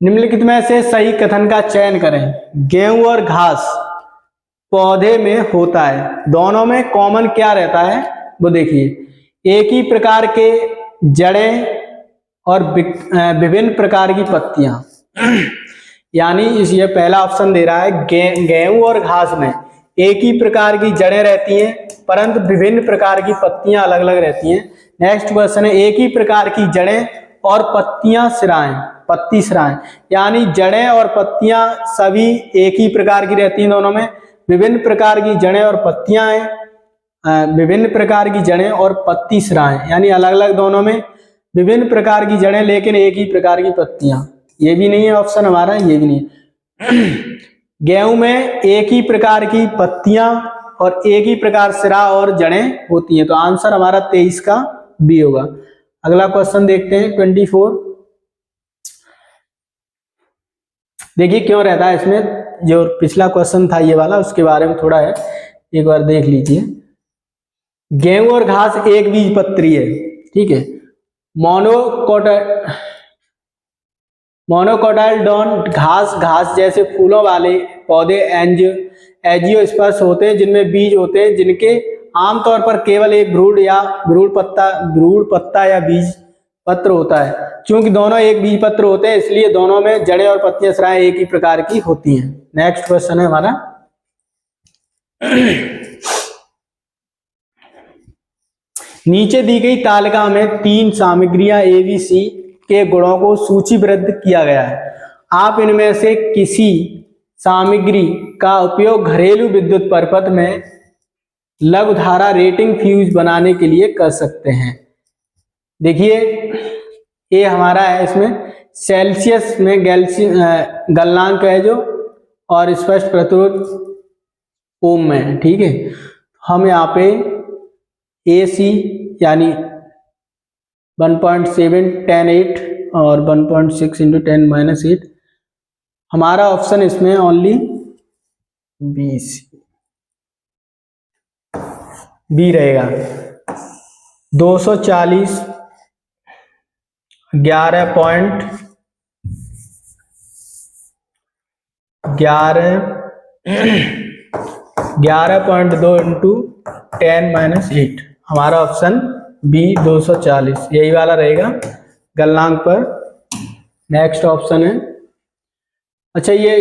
निम्नलिखित में से सही कथन का चयन करें। गेहूं और घास पौधे में होता है, दोनों में कॉमन क्या रहता है? वो देखिए, एक ही प्रकार के जड़ें और विभिन्न प्रकार की पत्तियां। यानी ये पहला ऑप्शन दे रहा है, गेहूं और घास में एक ही प्रकार की जड़ें रहती हैं परंतु विभिन्न प्रकार की पत्तियां अलग अलग रहती हैं। नेक्स्ट क्वेश्चन है, एक ही प्रकार की जड़ें और पत्तियां सिराएं, पत्ती सिराएं, यानी जड़ें और पत्तियां सभी एक ही प्रकार की रहती हैं दोनों में। विभिन्न प्रकार की जड़ें और पत्तियां हैं, विभिन्न प्रकार की जड़ें और पत्ती सिराएं, यानी अलग अलग दोनों में, विभिन्न प्रकार की जड़ें लेकिन एक ही प्रकार की पत्तियां। ये भी नहीं है ऑप्शन हमारा, ये भी नहीं है। गेहूं में एक ही प्रकार की पत्तियां और एक ही प्रकार सिरा और जड़ें होती हैं, तो आंसर हमारा 23 का बी होगा। अगला क्वेश्चन देखते हैं 24। देखिए क्यों रहता है इसमें, जो पिछला क्वेश्चन था ये वाला, उसके बारे में थोड़ा है, एक बार देख लीजिए। गेहूं और घास एक बीजपत्री है, ठीक है। मोनोकोटाइलडोन घास जैसे फूलों वाले पौधे एंजियोस्पर्म होते हैं जिनमें बीज होते हैं, जिनके आमतौर पर केवल एक भ्रूण पत्ता या बीज पत्र होता है। क्योंकि दोनों एक बीज पत्र होते हैं इसलिए दोनों में जड़ें और पत्तियां सिराएं एक ही प्रकार की होती हैं। नेक्स्ट क्वेश्चन है हमारा, नीचे दी गई तालिका में 3 सामग्रियां ABC के गुणों को सूचीबद्ध किया गया है। आप इनमें से किसी सामग्री का उपयोग घरेलू विद्युत परिपथ में लघु धारा रेटिंग फ्यूज बनाने के लिए कर सकते हैं। देखिए ये हमारा है, इसमें सेल्सियस में गलनांक है जो, और स्पष्ट प्रतिरोध ओम में, ठीक है। हम यहाँ पे AC यानी 1.7 10 8 और 1.6 × 10⁻8, हमारा ऑप्शन इसमें ओनली बी रहेगा। 240 11.2 × 10⁻8, हमारा ऑप्शन बी 240 यही वाला रहेगा गलनांक पर। नेक्स्ट ऑप्शन है, अच्छा ये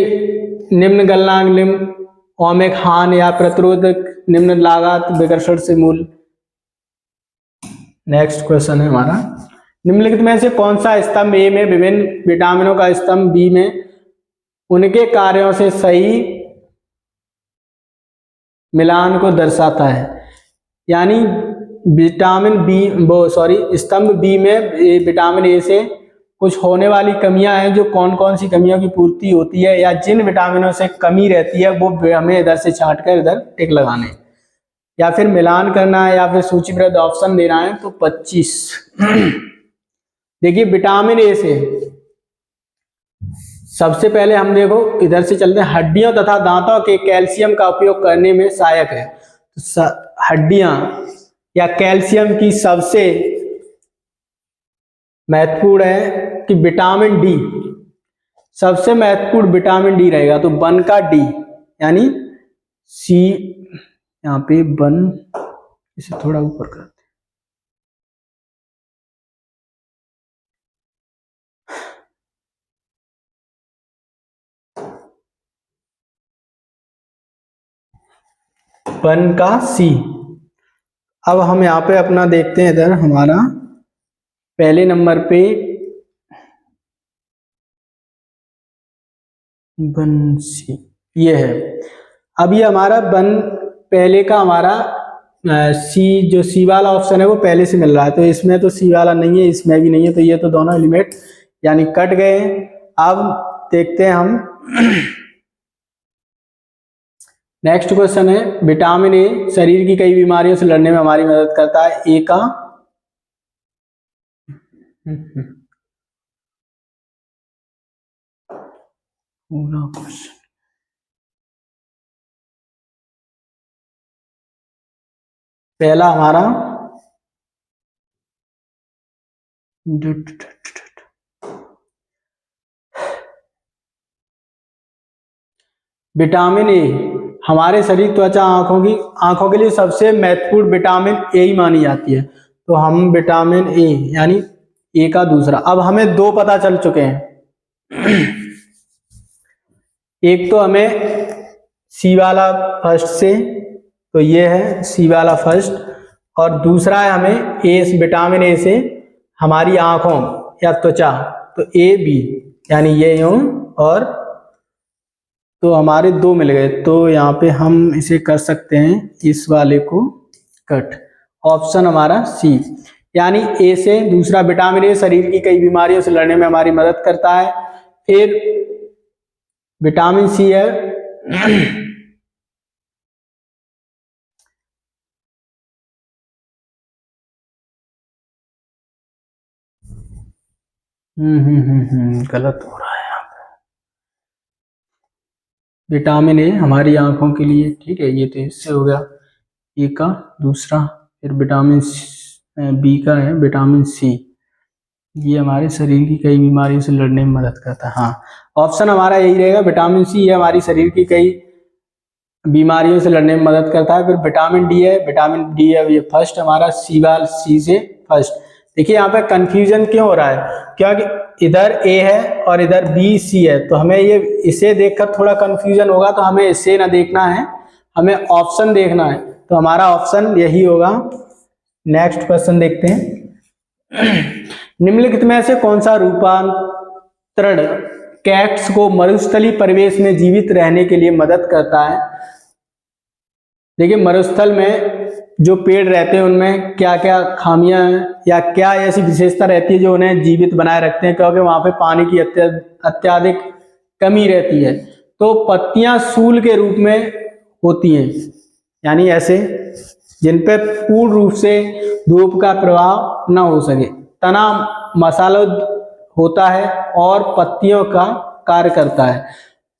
निम्न गलनांक निम्न ओमिक हान या प्रतिरोधक निम्न लागत विकर्षण से मूल। नेक्स्ट क्वेश्चन है हमारा, निम्नलिखित में से कौन सा स्तंभ ए में विभिन्न विटामिनों का स्तंभ बी में उनके कार्यों से सही मिलान को दर्शाता है। यानी विटामिन बी स्तंभ बी में विटामिन ए से कुछ होने वाली कमियां हैं, जो कौन कौन सी कमियों की पूर्ति होती है या जिन विटामिनों से कमी रहती है वो हमें इधर से छांट कर इधर टिक लगाने, या फिर मिलान करना है, या फिर सूचीबद्ध ऑप्शन देना है। तो 25 देखिए विटामिन ए से सबसे पहले हम देखो इधर से चलते हैं, हड्डियों तथा दांतों के कैल्शियम का उपयोग करने में सहायक है। तो हड्डियां या कैल्शियम की सबसे महत्वपूर्ण है कि विटामिन डी, सबसे महत्वपूर्ण विटामिन डी रहेगा। तो वन का डी यानी सी, यहाँ पे वन, इसे थोड़ा ऊपर करते हैं, वन का सी। अब हम यहाँ पे अपना देखते हैं, इधर हमारा पहले नंबर पे वन सी ये है। अब ये हमारा वन पहले का हमारा सी, जो सी वाला ऑप्शन है वो पहले से मिल रहा है, तो इसमें तो सी वाला नहीं है, इसमें भी नहीं है, तो ये तो दोनों एलिमेंट यानी कट गए हैं। अब देखते हैं हम नेक्स्ट क्वेश्चन है, विटामिन ए शरीर की कई बीमारियों से लड़ने में हमारी मदद करता है। ए का पूरा क्वेश्चन, पहला हमारा विटामिन ए हमारे शरीर, त्वचा, आंखों के लिए सबसे महत्वपूर्ण विटामिन ए ही मानी जाती है। तो हम विटामिन ए यानी ए का दूसरा। अब हमें दो पता चल चुके हैं, एक तो हमें सी वाला फर्स्ट से, तो ये है सी वाला फर्स्ट, और दूसरा है हमें ए, विटामिन ए से हमारी आंखों या त्वचा, तो ए बी यानी ये यूं, और तो हमारे दो मिल गए। तो यहाँ पे हम इसे कर सकते हैं, इस वाले को कट, ऑप्शन हमारा सी यानी ए से दूसरा। विटामिन ए शरीर की कई बीमारियों से लड़ने में हमारी मदद करता है। फिर विटामिन सी है गलत हो रहा है यहाँ पे। विटामिन ए हमारी आंखों के लिए, ठीक है, ये तो इससे हो गया ए का दूसरा। फिर विटामिन बी का है विटामिन सी, ये हमारे शरीर की कई बीमारियों से लड़ने में मदद करता है। हाँ, ऑप्शन हमारा यही रहेगा, विटामिन सी है हमारी शरीर की कई बीमारियों से लड़ने में मदद करता है। फिर विटामिन डी है, विटामिन डी है ये फर्स्ट हमारा, सी से फर्स्ट। देखिए यहाँ पे कंफ्यूजन क्यों हो रहा है, क्योंकि इधर ए है और इधर बी सी है, तो हमें ये इसे देखकर थोड़ा कंफ्यूजन होगा, तो हमें इसे ना देखना है, हमें ऑप्शन देखना है। तो हमारा ऑप्शन यही होगा। नेक्स्ट क्वेश्चन देखते हैं, निम्नलिखित में से कौन सा रूपांतरण कैट्स को मरुस्थलीय परिवेश में जीवित रहने के लिए मदद करता है। देखिए मरुस्थल में जो पेड़ रहते हैं उनमें क्या क्या खामियां हैं या क्या ऐसी विशेषता रहती है जो उन्हें जीवित बनाए रखते हैं, क्योंकि वहां पे पानी की अत्यधिक कमी रहती है। तो पत्तियां सूल के रूप में होती हैं, यानी ऐसे जिन पे पूर्ण रूप से धूप का प्रभाव न हो सके। तना मसाला होता है और पत्तियों का कार्य करता है।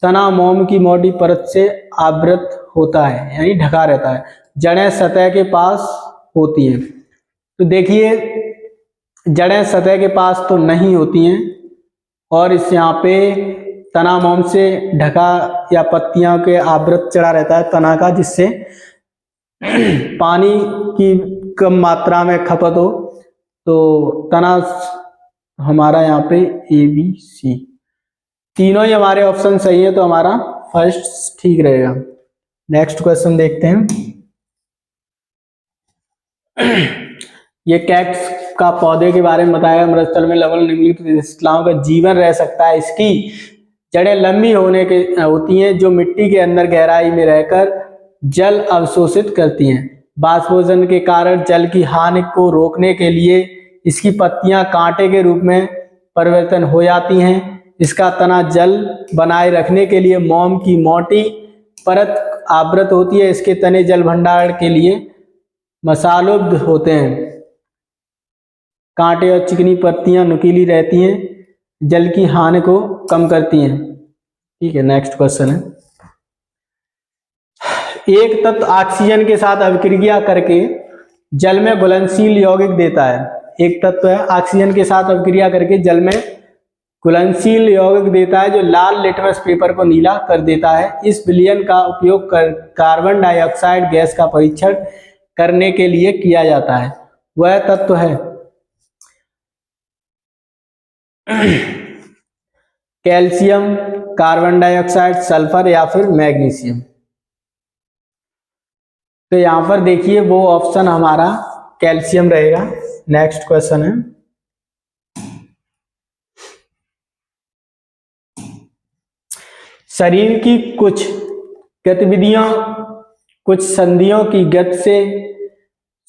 तना मोम की मोटी परत से आवृत होता है, यानी ढका रहता है। जड़ें सतह के पास होती हैं। तो देखिए जड़ें सतह के पास तो नहीं होती हैं, और इस यहाँ पे तना मोम से ढका या पत्तियां के आवृत चढ़ा रहता है तना का, जिससे पानी की कम मात्रा में खपत हो। तो तना हमारा यहाँ पे ए बी सी तीनों ही हमारे ऑप्शन सही है, तो हमारा फर्स्ट ठीक रहेगा। नेक्स्ट क्वेश्चन देखते हैं। ये कैक्टस का पौधे के बारे में बताया, मृतस्थल में लवण निम्नलिखित श्याओं का जीवन रह सकता है। इसकी जड़ें लंबी होती हैं जो मिट्टी के अंदर गहराई में रहकर जल अवशोषित करती हैं। बाष्पोदन के कारण जल की हानि को रोकने के लिए इसकी पत्तियां कांटे के रूप में परिवर्तन हो जाती हैं। इसका तना जल बनाए रखने के लिए मोम की मोटी परत आवृत होती है। इसके तने जल भंडारण के लिए मसालोब्ध होते हैं। कांटे और चिकनी पत्तियां नुकीली रहती हैं, जल की हानि को कम करती हैं। ठीक है, नेक्स्ट क्वेश्चन है। एक तत्व ऑक्सीजन के साथ अभिक्रिया करके जल में घुलनशील यौगिक देता है। एक तत्व है ऑक्सीजन के साथ अभिक्रिया करके जल में घुलनशील यौगिक देता है जो लाल लिटमस पेपर को नीला कर देता है। इस विलयन का उपयोग कार्बन डाइऑक्साइड गैस का परीक्षण करने के लिए किया जाता है। वह तत्व है कैल्शियम, कार्बन डाइऑक्साइड, सल्फर या फिर मैग्नीशियम। तो यहां पर देखिए वो ऑप्शन हमारा कैल्शियम रहेगा। नेक्स्ट क्वेश्चन है। शरीर की कुछ गतिविधियां कुछ संधियों की गति से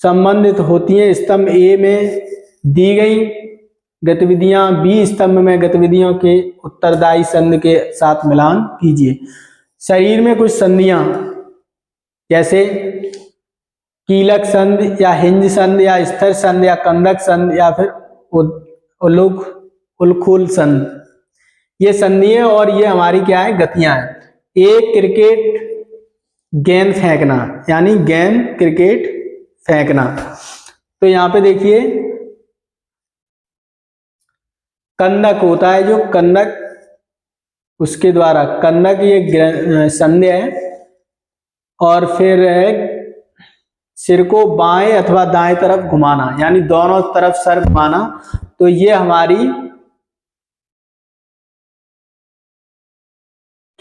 संबंधित होती हैं। स्तंभ ए में दी गई गतिविधियां बी स्तंभ में गतिविधियों के उत्तरदायी संधि के साथ मिलान कीजिए। शरीर में कुछ संधियां जैसे कीलक संधि या हिंज संधि या स्थिर संधि या कंदक संधि या फिर उलखुल संधि, ये संधि है और ये हमारी क्या है, गतियां हैं। एक क्रिकेट गेंद फेंकना, यानी गेंद क्रिकेट फेंकना। तो यहाँ पे देखिए कंदक होता है, जो कंदक उसके द्वारा कंदक ये संधि है। और फिर सिर को बाएं अथवा दाएं तरफ घुमाना, यानी दोनों तरफ सर घुमाना। तो ये हमारी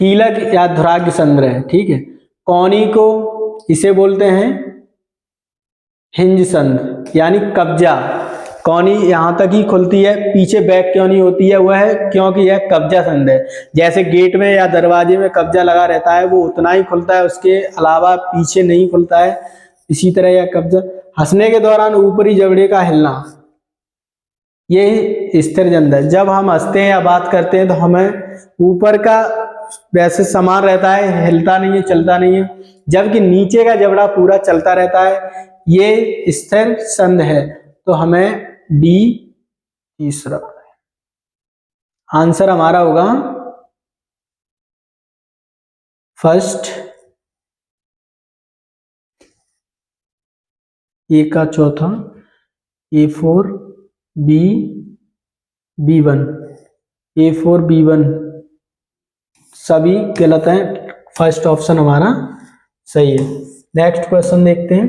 कीलक या धुराग्य संधि है। ठीक है, कौनी को इसे बोलते हैं हिंज संधि, यानी कब्जा। कौनी यहां तक ही खुलती है, पीछे बैक क्यों नहीं होती है, वह है क्योंकि यह कब्जा संधि है। जैसे गेट में या दरवाजे में कब्जा लगा रहता है, वो उतना ही खुलता है, उसके अलावा पीछे नहीं खुलता है। इसी तरह यह कब्जा। हंसने के दौरान ऊपरी जबड़े का हिलना, ये स्थिर संधि है। जब हम हंसते हैं या बात करते हैं तो हमें ऊपर का वैसे समान रहता है, हिलता नहीं है, चलता नहीं है, जबकि नीचे का जबड़ा पूरा चलता रहता है, ये स्थिर संधि है। तो हमें डी तीसरा आंसर हमारा होगा फर्स्ट। ए का चौथा, A4 B1, A4 B1 सभी गलत हैं, फर्स्ट ऑप्शन हमारा सही है। नेक्स्ट क्वेश्चन देखते हैं।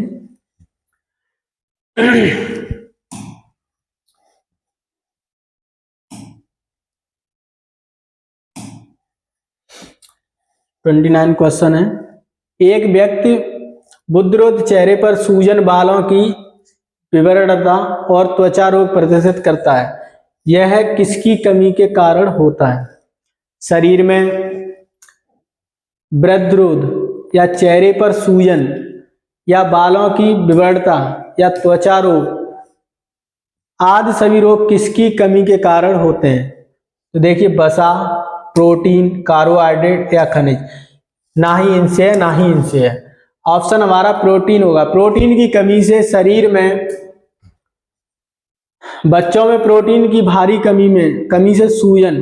(29) क्वेश्चन है। एक व्यक्ति बुद्धिरोध चेहरे पर सूजन, बालों की विवरणता और त्वचा रोग प्रदर्शित करता है। यह किसकी कमी के कारण होता है? शरीर में वृद्धरोध या चेहरे पर सूजन या बालों की विवरणता या त्वचा रोग आदि सभी रोग किसकी कमी के कारण होते हैं? तो देखिए वसा, प्रोटीन, कार्बोहाइड्रेट या खनिज। ना ही इनसे है, ना ही इनसे है। ऑप्शन हमारा प्रोटीन होगा। प्रोटीन की कमी से शरीर में, बच्चों में प्रोटीन की भारी कमी से सूजन,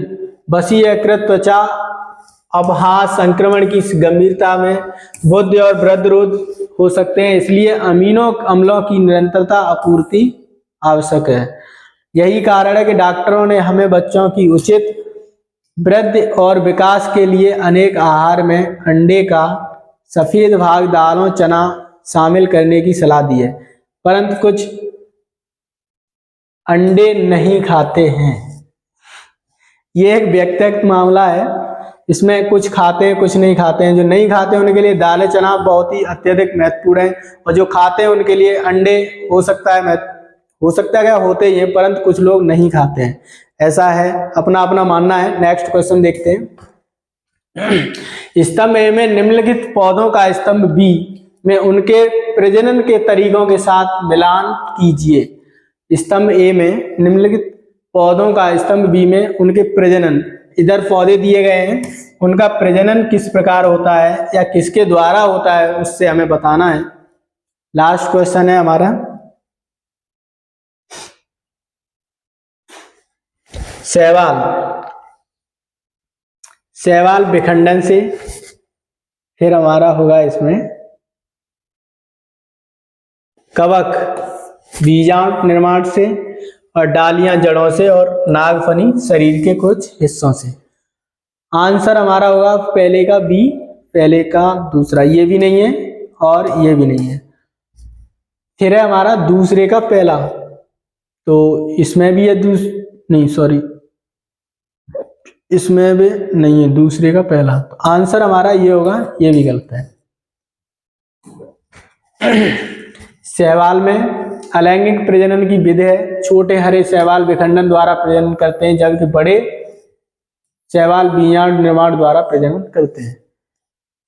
बसी यकृत, त्वचा अपहास, संक्रमण की गंभीरता में बुद्धि और वृद्धरोध हो सकते हैं। इसलिए अमीनो अम्लों की निरंतरता आपूर्ति आवश्यक है। यही कारण है कि डॉक्टरों ने हमें बच्चों की उचित वृद्धि और विकास के लिए अनेक आहार में अंडे का सफेद भाग, दालों, चना शामिल करने की सलाह दी है, परंतु कुछ अंडे नहीं खाते हैं। ये एक व्यक्तिगत मामला है, इसमें कुछ खाते हैं कुछ नहीं खाते हैं। जो नहीं खाते हैं उनके लिए दालें चना बहुत ही अत्यधिक महत्वपूर्ण है, और जो खाते हैं उनके लिए अंडे हो सकता है क्या होते ही हैं, परंतु कुछ लोग नहीं खाते हैं। ऐसा है, अपना अपना मानना है। नेक्स्ट क्वेश्चन देखते हैं। स्तंभ ए में निम्नलिखित पौधों का स्तंभ बी में उनके प्रजनन के तरीकों के साथ मिलान कीजिए। स्तंभ ए में निम्नलिखित पौधों का स्तंभ बी में उनके प्रजनन, इधर पौधे दिए गए हैं, उनका प्रजनन किस प्रकार होता है या किसके द्वारा होता है उससे हमें बताना है। लास्ट क्वेश्चन है हमारा। शैवाल विखंडन से, फिर हमारा होगा इसमें कवक बीजाणु निर्माण से, और डालियां जड़ों से, और नागफनी शरीर के कुछ हिस्सों से। आंसर हमारा होगा पहले का बी, पहले का दूसरा, ये भी नहीं है और ये भी नहीं है। फिर है हमारा दूसरे का पहला, तो इसमें भी है नहीं सॉरी, इसमें भी नहीं है दूसरे का पहला, तो आंसर हमारा ये होगा, ये भी गलत है। शैवाल में अलैंगिक प्रजनन की विधि है। छोटे हरे शैवाल विखंडन द्वारा प्रजनन करते हैं, जबकि बड़े शैवाल बीजाणु निर्माण द्वारा प्रजनन करते हैं।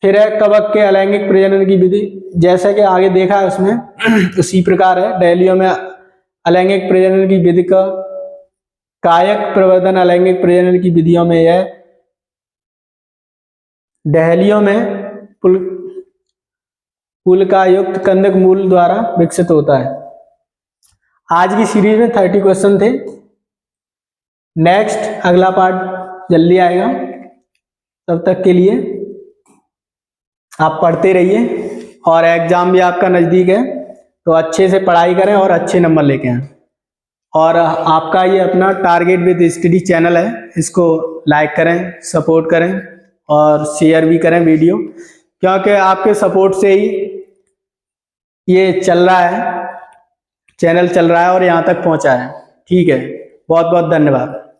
फिर है कवक के अलैंगिक प्रजनन की विधि, जैसे कि आगे देखा है उसमें उसी प्रकार है। डहेलियों में अलैंगिक प्रजनन की विधि का कायक प्रवर्धन अलैंगिक प्रजनन की विधियों में यह डहेलियों में पुल का युक्त कंदक मूल द्वारा विकसित होता है। आज की सीरीज में 30 क्वेश्चन थे। नेक्स्ट अगला पार्ट जल्दी आएगा, तब तक के लिए आप पढ़ते रहिए, और एग्जाम भी आपका नज़दीक है तो अच्छे से पढ़ाई करें और अच्छे नंबर लेके आएं। और आपका ये अपना टारगेट विद स्टडी चैनल है, इसको लाइक करें, सपोर्ट करें और शेयर भी करें वीडियो, क्योंकि आपके सपोर्ट से ही ये चल रहा है, चैनल चल रहा है और यहाँ तक पहुँचा है। ठीक है, बहुत बहुत धन्यवाद।